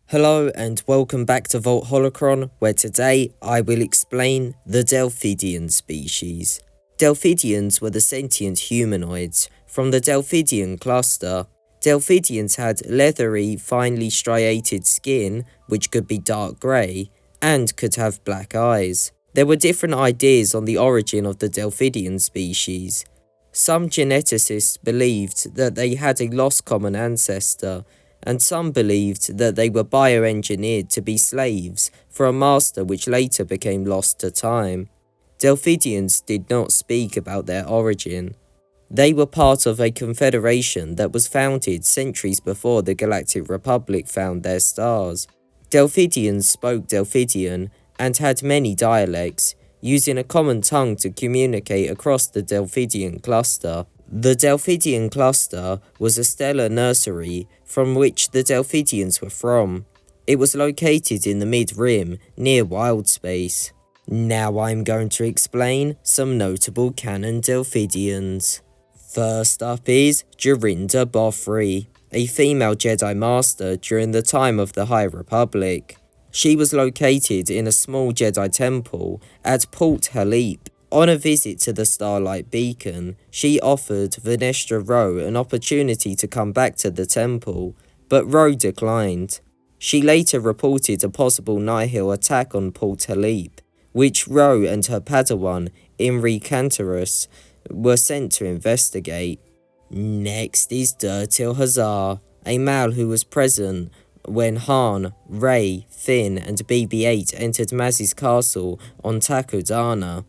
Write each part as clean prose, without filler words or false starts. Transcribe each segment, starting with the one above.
Hello and welcome back to Vault Holocron, where today I will explain the Delphidian species. Delphidians were the sentient humanoids from the Delphidian cluster. Delphidians had leathery, finely striated skin, which could be dark grey, and could have black eyes. There were different ideas on the origin of the Delphidian species. Some geneticists believed that they had a lost common ancestor, and some believed that they were bioengineered to be slaves for a master which later became lost to time. Delphidians did not speak about their origin. They were part of a confederation that was founded centuries before the Galactic Republic found their stars. Delphidians spoke Delphidian and had many dialects, using a common tongue to communicate across the Delphidian cluster. The Delphidian cluster was a stellar nursery from which the Delphidians were from. It was located in the mid-rim, near wild space. Now I'm going to explain some notable Canon Delphidians. First up is Jorinda Bothri, a female Jedi Master during the time of the High Republic. She was located in a small Jedi temple at Port Halep. On a visit to the Starlight Beacon, she offered Venestra Ro an opportunity to come back to the temple, but Ro declined. She later reported a possible Nihil attack on Port Halep, which Ro and her Padawan, Imri Cantorus, were sent to investigate. Next is Durtil Hazar, a male who was present when Han, Rey, Finn and BB-8 entered Maz's castle on Takodana.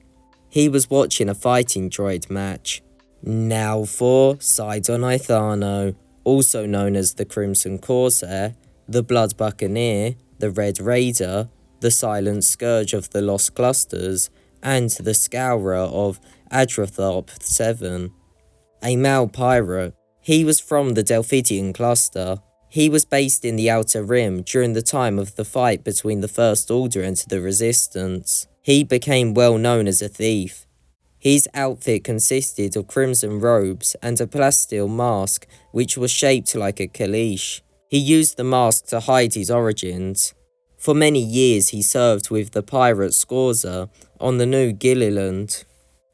He was watching a fighting droid match. Now for Sidon Ithano, also known as the Crimson Corsair, the Blood Buccaneer, the Red Raider, the Silent Scourge of the Lost Clusters, and the Scourer of Adratharp 7. A male pirate, he was from the Delphidian cluster. He was based in the Outer Rim during the time of the fight between the First Order and the Resistance. He became well known as a thief. His outfit consisted of crimson robes and a plasteel mask which was shaped like a caleche. He used the mask to hide his origins. For many years he served with the pirate Scorza on the New Gilliland.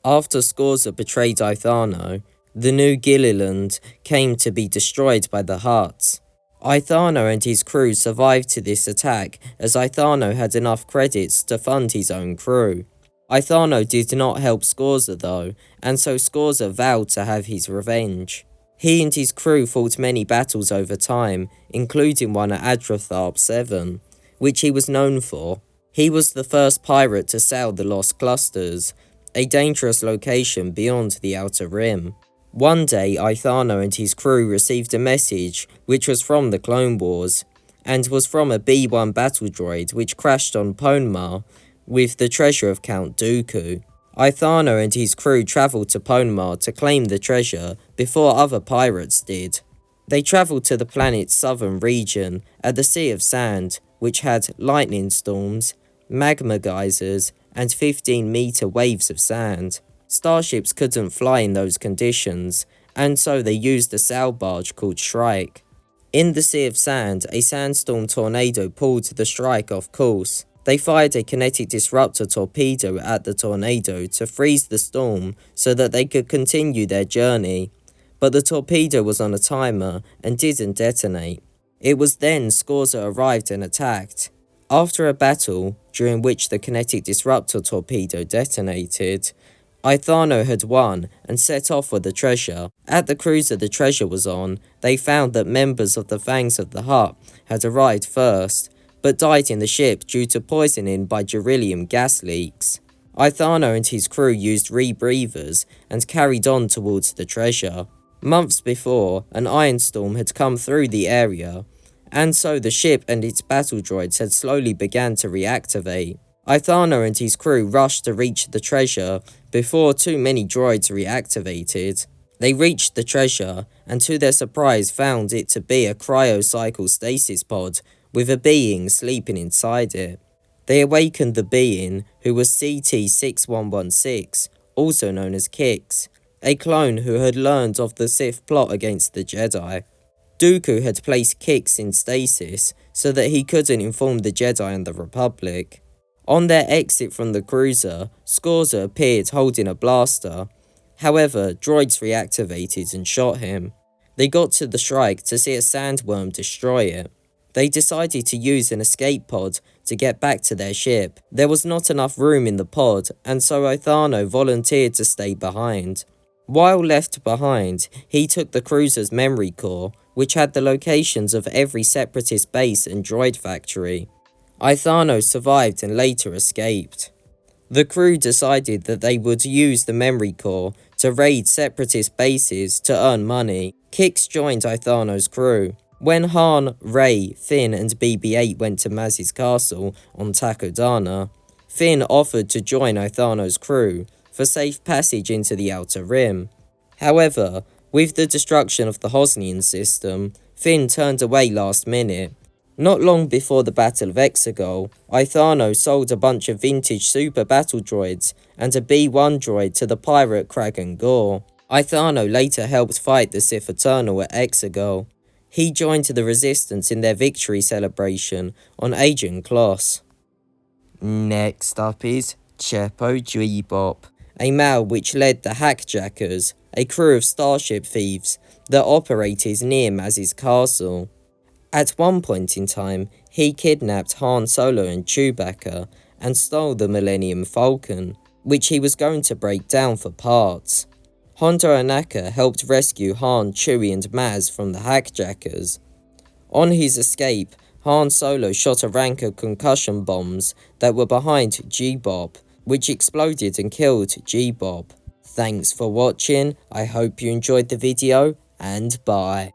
After Scorza betrayed Ithano, the New Gilliland came to be destroyed by the Hutts. Ithano and his crew survived to this attack as Ithano had enough credits to fund his own crew. Ithano did not help Scorza though, and so Scorza vowed to have his revenge. He and his crew fought many battles over time, including one at Adratharp 7, which he was known for. He was the first pirate to sail the Lost Clusters, a dangerous location beyond the Outer Rim. One day, Ithano and his crew received a message which was from the Clone Wars, and was from a B-1 battle droid which crashed on Ponmar with the treasure of Count Dooku. Ithano and his crew travelled to Ponmar to claim the treasure before other pirates did. They travelled to the planet's southern region at the Sea of Sand, which had lightning storms, magma geysers, and 15-metre waves of sand. Starships couldn't fly in those conditions, and so they used a sail barge called Shrike. In the Sea of Sand, a sandstorm tornado pulled the Shrike off course. They fired a kinetic disruptor torpedo at the tornado to freeze the storm so that they could continue their journey, but the torpedo was on a timer and didn't detonate. It was then Scorza arrived and attacked. After a battle, during which the kinetic disruptor torpedo detonated, Ithano had won and set off for the treasure. At the cruiser the treasure was on, they found that members of the Fangs of the Hutt had arrived first, but died in the ship due to poisoning by beryllium gas leaks. Ithano and his crew used rebreathers and carried on towards the treasure. Months before, an iron storm had come through the area, and so the ship and its battle droids had slowly begun to reactivate. Ithano and his crew rushed to reach the treasure before too many droids reactivated. They reached the treasure and to their surprise found it to be a cryocycle stasis pod with a being sleeping inside it. They awakened the being, who was CT-6116, also known as Kix, a clone who had learned of the Sith plot against the Jedi. Dooku had placed Kix in stasis so that he couldn't inform the Jedi and the Republic. On their exit from the cruiser, Scorza appeared holding a blaster. However, droids reactivated and shot him. They got to the strike to see a sandworm destroy it. They decided to use an escape pod to get back to their ship. There was not enough room in the pod, and so Othano volunteered to stay behind. While left behind, he took the cruiser's memory core, which had the locations of every separatist base and droid factory. Othano survived and later escaped. The crew decided that they would use the memory core to raid separatist bases to earn money. Kix joined Othano's crew. When Han, Rey, Finn and BB-8 went to Maz's castle on Takodana, Finn offered to join Othano's crew for safe passage into the Outer Rim. However, with the destruction of the Hosnian system, Finn turned away last minute. Not long before the Battle of Exegol, Othano sold a bunch of vintage super battle droids and a B-1 droid to the pirate Kragan Gore. Othano later helped fight the Sith Eternal at Exegol. He joined the Resistance in their victory celebration on Ajan Kloss. Next up is Chepo Dweebop, a male which led the Hackjackers, a crew of starship thieves that operated near Maz's castle. At one point in time, he kidnapped Han Solo and Chewbacca and stole the Millennium Falcon, which he was going to break down for parts. Hondo Ohnaka helped rescue Han, Chewie and Maz from the Hackjackers. On his escape, Han Solo shot a rank of concussion bombs that were behind G-Bop, which exploded and killed G-Bop. Thanks for watching, I hope you enjoyed the video, and bye.